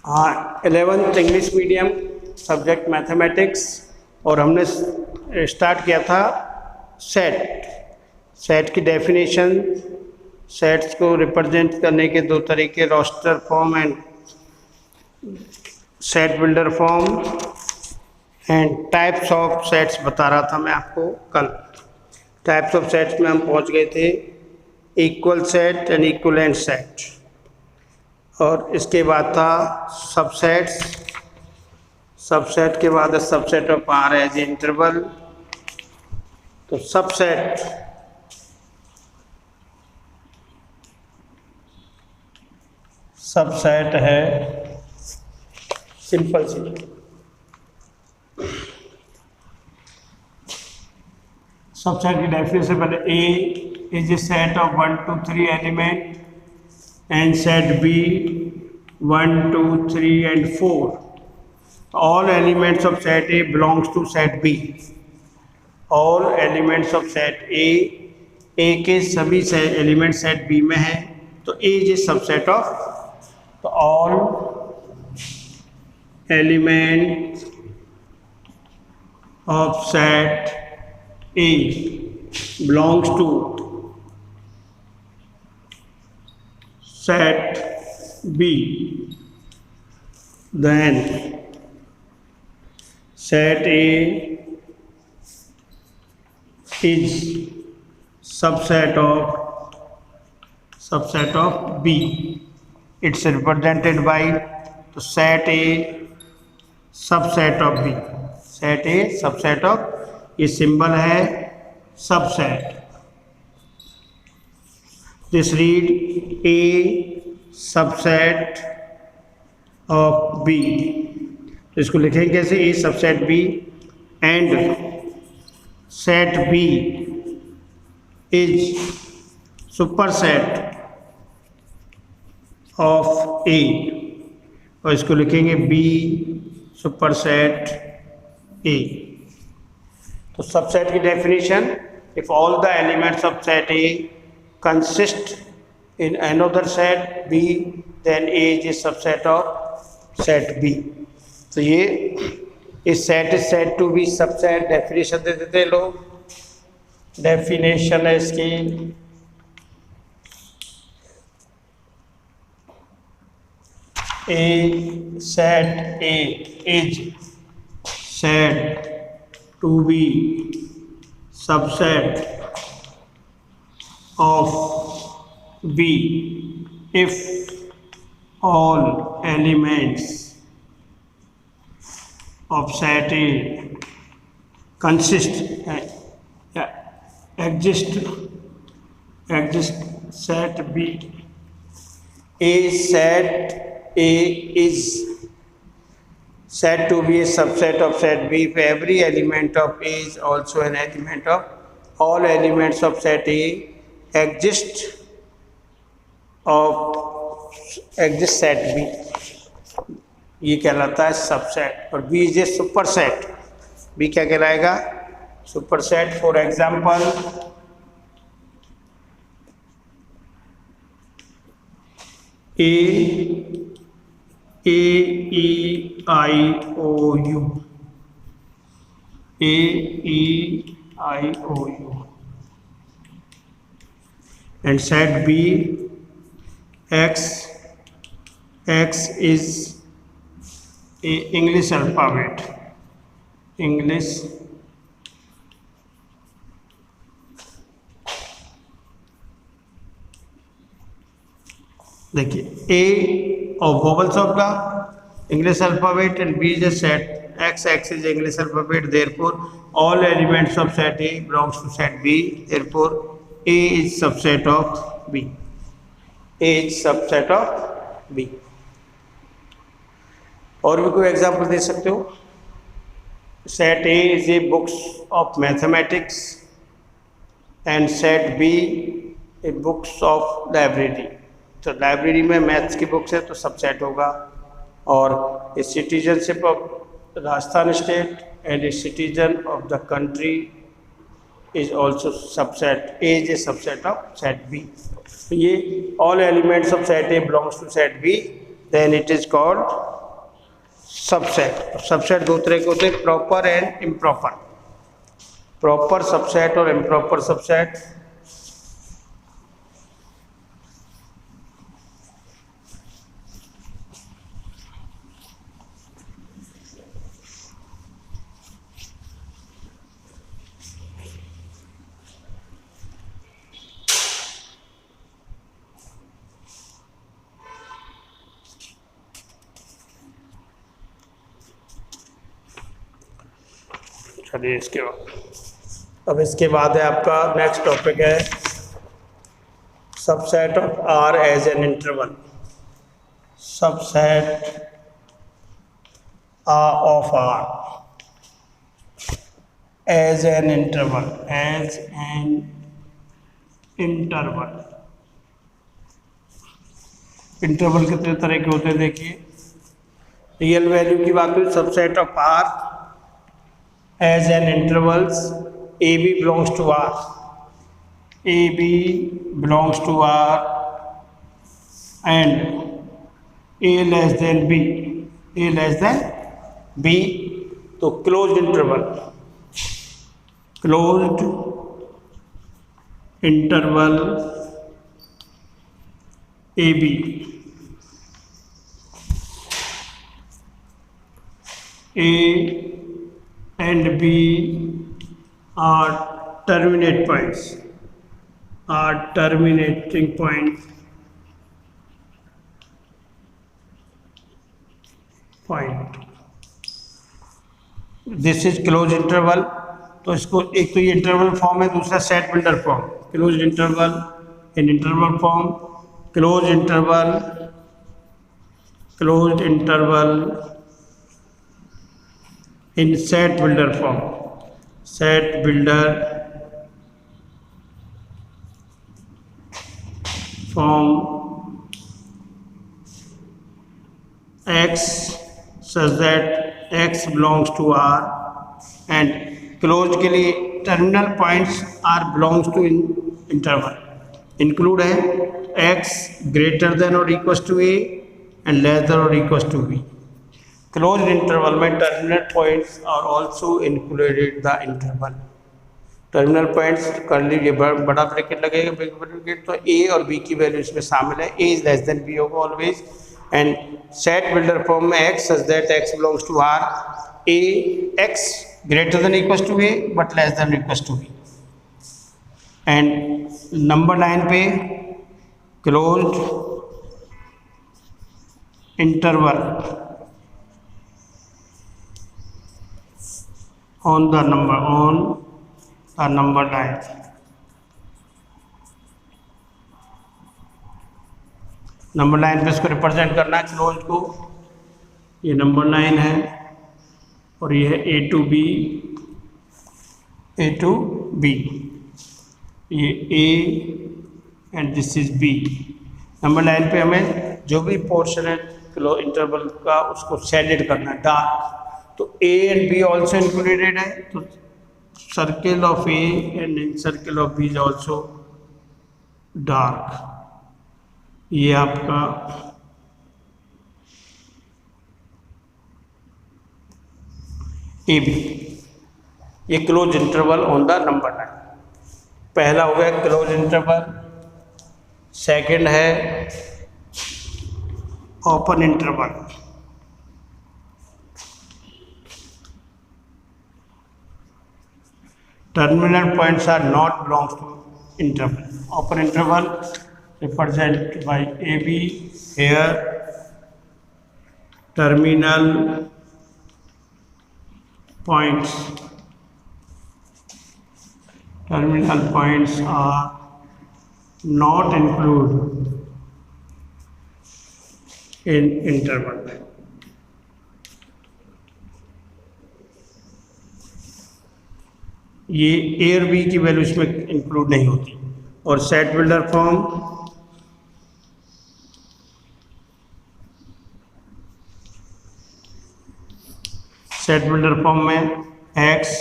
हाँ, 11th English medium subject mathematics, और हमने स्टार्ट किया था सेट की डेफिनेशन, सेट्स को रिप्रेजेंट करने के दो तरीके, roster form and set builder form, and types of sets बता रहा था मैं आपको कल। टाइप्स ऑफ सेट्स में हम पहुंच गए थे equal set and equivalent set, और इसके बाद था सबसेट्स। सबसेट के बाद subset of R as interval. तो सबसेट है सिंपल सी, सबसेट की डेफिनेशन पहले A is a set of 1 to 3 element and set B 1 2 3 and 4. All elements of set A belongs to set B. All elements of set A के सभी element set B में है, तो A is a subset of, तो all elements of set A belongs to set B. Then set A is subset of B. It's represented by, तो set A subset of B. set A subset of, ये symbol है subset. This read A subset of B, तो इसको लिखेंगे कैसे, A subset B and set B is superset of A, और इसको लिखेंगे B superset A। तो सबसेट की definition, if all the elements of set A consist in another set B, then A is a subset of set B। तो ये इस set is said to be subset. Definition दे देते हैं लोग, definition है इसकी, A set A is said to be subset of B if all elements of set A exist set B। Set A is said to be a subset of set B if every element of A is also an element of, all elements of set A exist set B, ये कहलाता है subset. और B is a superset, B क्या कहलाएगा, superset. For example A E I O U, A E I O U, and set B X is a English alphabet, English देखिए A of vowels of the English alphabet and B is a set, X is English alphabet, therefore all elements of set A belongs to set B, therefore A is subset of B, A is subset of B। और भी कोई example दे सकते हो, set A is a books of mathematics and set B a books of library, तो library में maths की books है तो सबसेट होगा। और a citizenship of Rajasthan state and a citizen of the country is also subset, A is a subset of set B. ये all elements of set A belongs to set B, then it is called subset. Subset दो तरह के होते हैं, proper and improper. Proper subset और improper subset. चलिए इसके बाद, अब इसके बाद है आपका नेक्स्ट टॉपिक है subset of R as an interval. Subset of R as an interval. As an interval. Interval कितने तरह के होते हैं देखिए। रियल वैल्यू की बात हुई, subset of R as an intervals AB belongs to R, AB belongs to R and A less than B, A less than B, तो closed interval, closed interval AB, A and B are terminate points, are terminating point, this is close interval. तो इसको एक तो ये interval form है, दूसरा set builder form. Close interval in interval form, close interval, close interval in set builder form, set builder form x such that x belongs to R and closed के लिए terminal points R belongs to interval include है x greater than or equals to A and less than or equals to B। Closed interval में terminal points are also included the interval. Terminal points कर लीजिए, बड़ा bracket लगेगा, bracket तो ए और B की value इसमें शामिल है। A is less than B होगा always. And set builder form में x such that x belongs to R, A x greater than equals to A but less than equals to B. And number 9 पे closed interval on the number line, number line पे इसको represent करना है close को। ये number line है और ये है ए टू बी, ये A and this is B. Number line पे हमें जो भी पोर्शन है क्लोज इंटरवल का उसको शेडेड करना है डार्क। तो A and B also included है, तो circle of A and circle of B is also dark. ये आपका AB, ये close interval on the number line. पहला हो गया क्लोज इंटरवल, सेकंड है open interval. Terminal points are not belongs to interval. Open interval represented by AB here. Terminal points are not included in interval. ये ए और B की value इसमें include नहीं होती। और सेट बिल्डर फॉर्म में x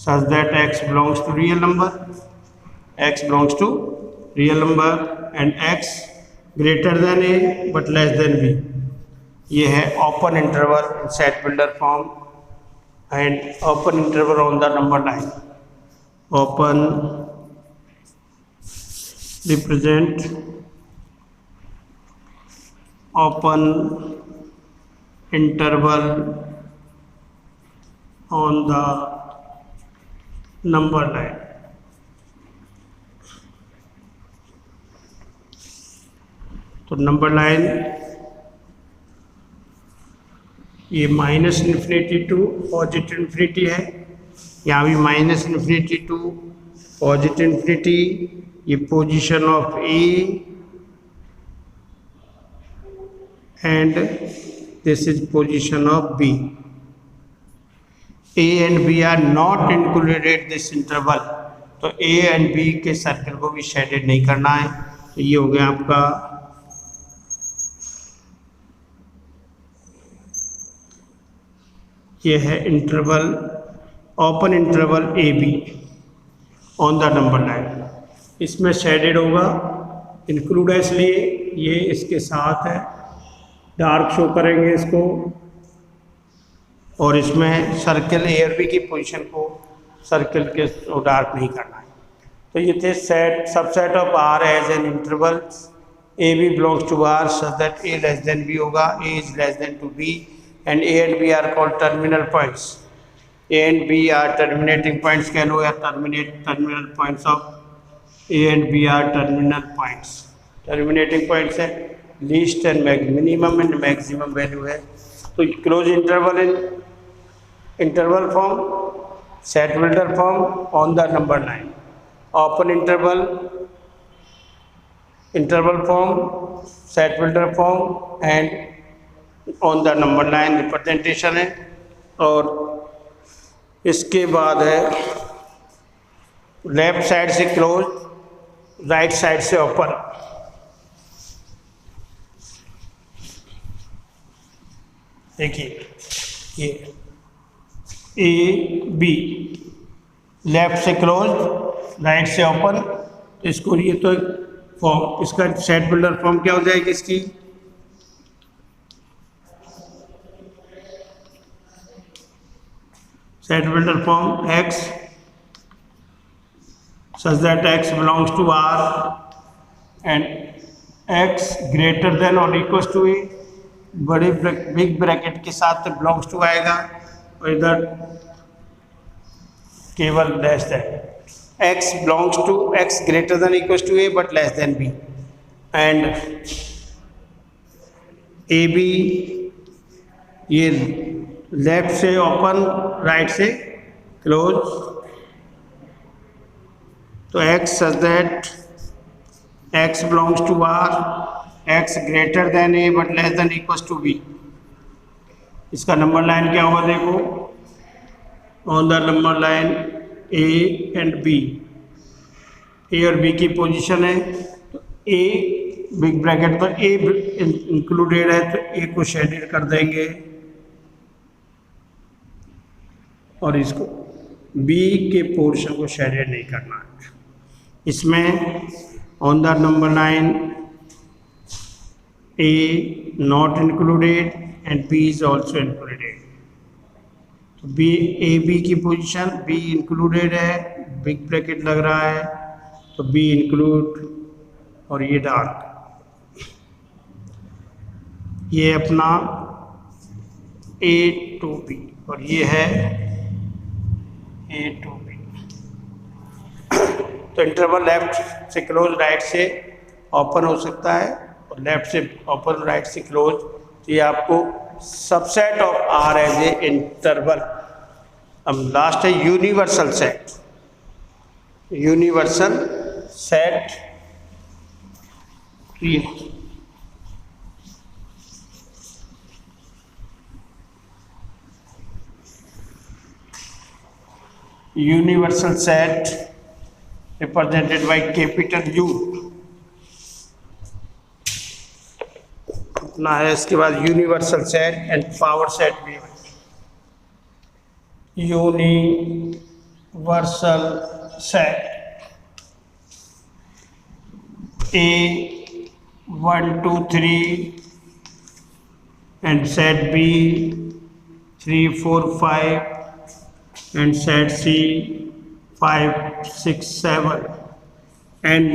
such that x belongs to real number, and x greater than a but less than b, ये है open interval in set builder form and open interval on the number line. Open represent open interval on the number line. तो number line ये minus infinity to positive infinity है, यहाँ भी minus infinity to positive infinity, ये position of A and this is position of B. A and B are not included this interval, तो A and B के circle को भी shaded नहीं करना है. तो ये हो गया आपका ये है interval open interval A be on the number line. इसमें शेडेड होगा, इंक्लूड है इसलिए ये इसके साथ है, डार्क शो करेंगे इसको, और इसमें सर्कल ए और बी की पोजीशन को सर्कल के डार्क नहीं करना है. तो ये थे set subset of R as an interval A B belongs to R such that A less than B होगा, A is less than to B and A and B are called terminal points. A and B are terminating points can or terminal points of A and B are terminal points. Terminating points है least and minimum and maximum value है. तो close interval in interval form, set builder form on the number line. Open interval form, set builder form and on the number line representation है. और इसके बाद है left side से close, right side से open. देखिए ये ए बी लेफ्ट से क्लोज, राइट से ओपन. तो इसको ये तो फॉर्म, इसका सेट बिल्डर फॉर्म क्या हो जाएगी इसकी, set builder form x such that x belongs to R and x greater than or equals to a, बड़े बिग ब्रैकेट के साथ belongs to आएगा, और इधर केवल less than x belongs to x greater than equals to a but less than b, and a b ये left से open, right से क्लोज. तो x such that x belongs to R, x greater than a but less than equals to b. इसका number line क्या होगा देखो, on the number line a and b, a और b की position है. तो a बिग ब्रैकेट पर a included है, तो a को शेडेड कर देंगे और इसको B के पोर्शन को शेडेड नहीं करना है. इसमें on the number line A not included and B is also included. तो B A B की पोजीशन B इंक्लूडेड है, बिग ब्रैकेट लग रहा है, तो B इंक्लूड, और ये डार्क, ये अपना A to B, और ये है A to B. तो इंटरवल लेफ्ट से क्लोज, राइट से ओपन हो सकता है, और लेफ्ट से ओपन, राइट से क्लोज. तो ये आपको subset of R as a interval. अब लास्ट है universal set. Universal set universal set represented by capital U अपना है. इसके बाद universal set and power set भी है. Universal set A 1 2 3 and set B 3 4 5 and set C 5 6 7 and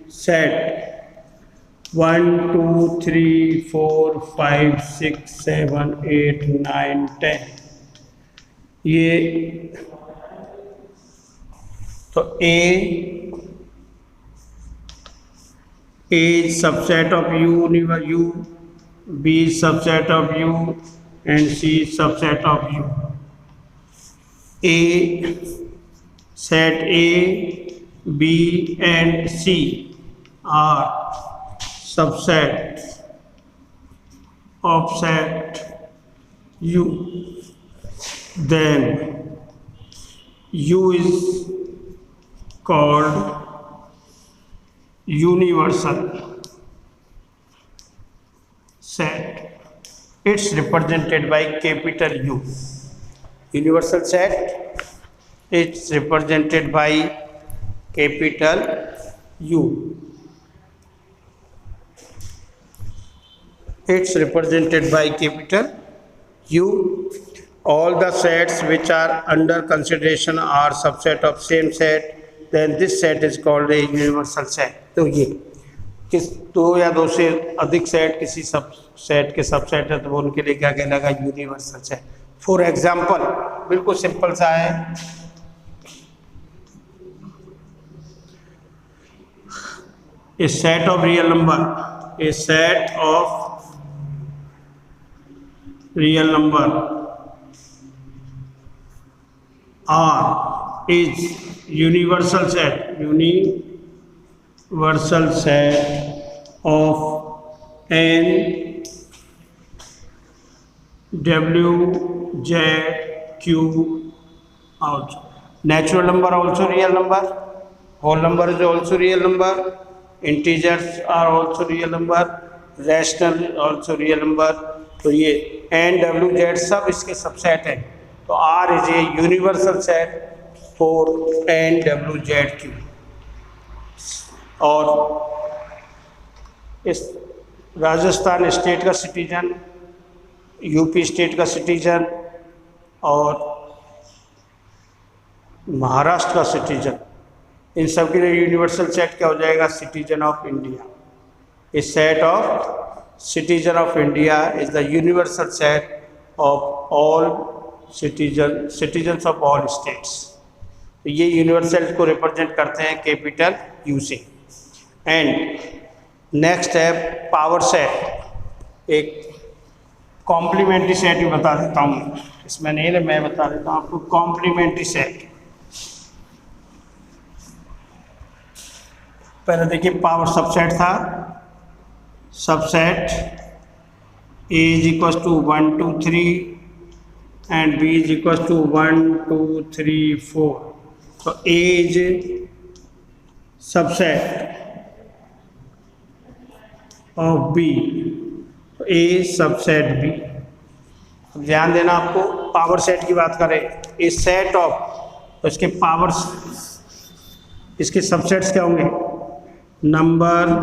set 1 2 3 4 5 6 7 8 9 10 ये तो A is subset of U, B is subset of U and C is subset of U. A set A, B and C are subset of set U. Then U is called universal set. It's represented by capital U. Universal set, it's represented by capital U. It's represented by capital U. All the sets which are under consideration are subset of same set. Then this set is called a universal set. तो ये किस दो या दो से अधिक set किसी सब सेट के सबसेट है तो वो उनके लिए क्या कहलाएगा? Universal set. फॉर एग्जाम्पल बिल्कुल सिंपल सा है, a set of real number, a set of real number R is universal set of N, W, Z, Q also. Natural number also real number, whole number is also real number, integers are also real number, rational also real number. तो ये N, W, Z सब इसके subset हैं. तो R is a universal set for N, W, Z, Q. और इस Rajasthan state का citizen, UP state का सिटीजन और महाराष्ट्र का सिटीजन, इन सब के लिए यूनिवर्सल सेट क्या हो जाएगा? Citizen of India. A set of citizen of India is the universal set of all citizens of all states. तो ये यूनिवर्सल को रिप्रेजेंट करते हैं कैपिटल यू से. एंड नेक्स्ट है पावर सेट. एक कॉम्प्लीमेंट्री सेट भी बता देता हूँ, इसमें नहीं है, मैं बता देता हूँ आपको. कॉम्प्लीमेंट्री सेट, पहले देखिए पावर सबसेट था. Subset A is equals to 1 2 3 and B is equals to 1 2 3 4. So A is subset of B. A subset B. अब ध्यान देना आपको, पावर सेट की बात करें, ए सेट ऑफ, तो इसके पावर, इसके सबसेट्स क्या होंगे? Number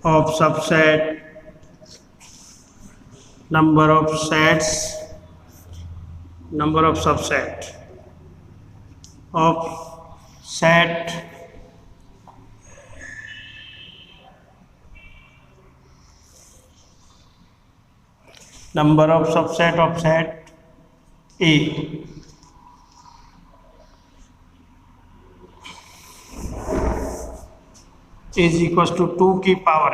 of subset, number of sets, number of subset of set, number of subset of set A. is equals to 2 की power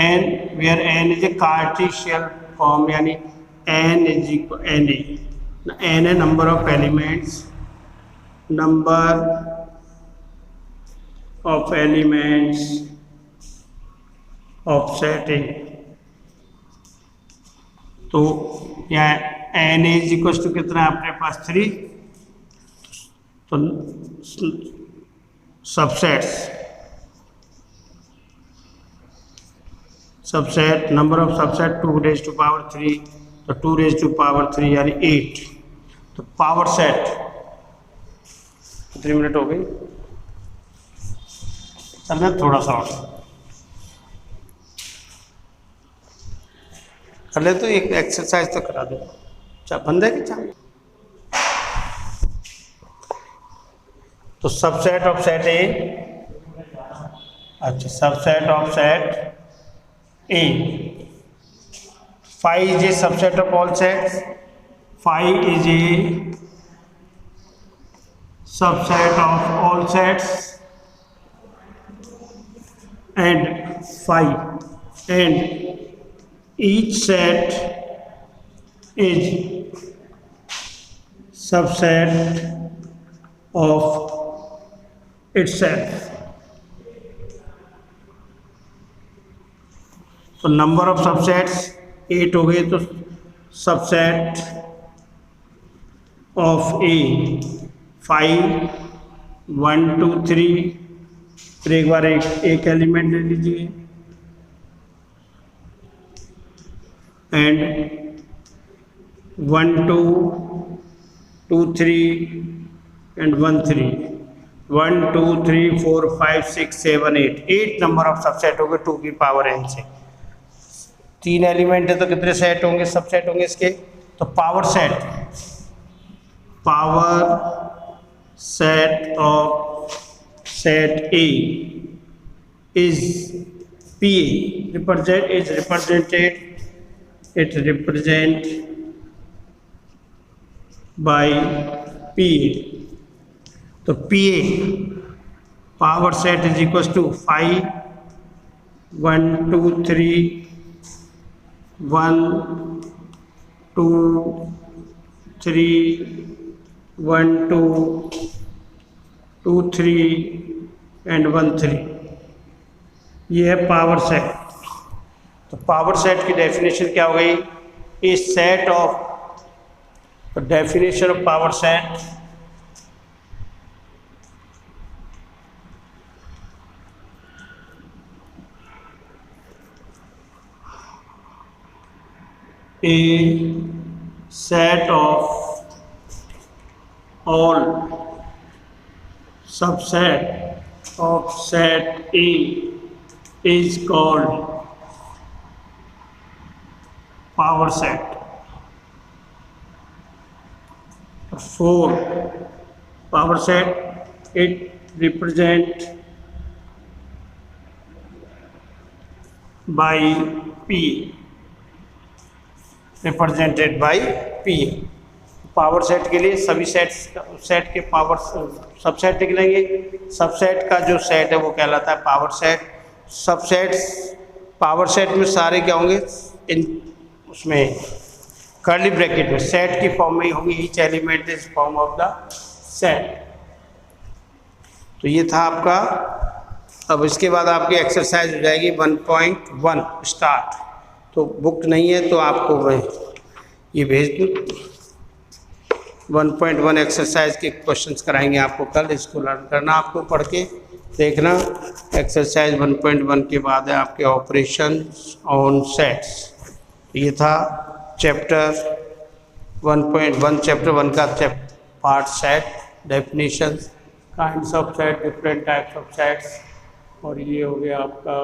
n, where n is a Cartesian form, यानी n is equal n है number of elements, number of elements of set ए. तो यहाँ n is equal to कितना है अपने पास? 3. तो subset number of subset 2 raise to power 3, तो 2 रेज टू पावर 3 यानी 8. तो पावर सेट कितनी मिनट हो गई? चल मैं थोड़ा सा और. कर ले तो एक एक्सरसाइज तो करा दो। अच्छा बंद है कि चाहे? तो सबसेट ऑफ सेट ए, अच्छा subset of set A, phi is a subset of all sets, phi is a subset of all sets and phi, and each set is subset of itself. तो number of subsets 8 हो गए, तो subset of ए 5 1 2 3, फिर एक बार एक element ले लीजिए, and 1 2 2 3 and 1 3, 1 2 3 4 5 6 7 8, 8 number of subset हो गए 2 की पावर n से। 3 एलिमेंट है तो कितने सेट होंगे, सबसेट होंगे इसके? तो power set of set A is PA, it represent by PA। तो PA power set is equal to 5 1 2 3 1 2 3 1 2 2 3 and 1 3, ये है पावर सेट। तो पावर सेट की डेफिनेशन क्या हो गई? ए सेट ऑफ, तो definition of power set A set of all subset of set A is called power set। 4 power set, it represent by P, represented by P। Power set के लिए सभी set के power subset निकलेंगे। Subset का जो set है वो कहलाता है power set. Subsets power set में सारे क्या होंगे, इन उसमें कर्ली ब्रैकेट में सेट की फॉर्म में ही होंगे, each element is form of the set. तो ये था आपका। अब इसके बाद आपकी एक्सरसाइज हो जाएगी 1.1 स्टार्ट। तो बुक नहीं है तो आपको मैं ये भेज दूँ। 1.1 एक्सरसाइज के क्वेश्चंस कराएंगे आपको कल, इसको लर्न करना, आपको पढ़ के देखना। एक्सरसाइज 1.1 के बाद है आपके ऑपरेशंस ऑन सेट्स। ये था चैप्टर 1.1, चैप्टर 1 का part set, definitions, kinds of set, different types of sets, और ये हो गया आपका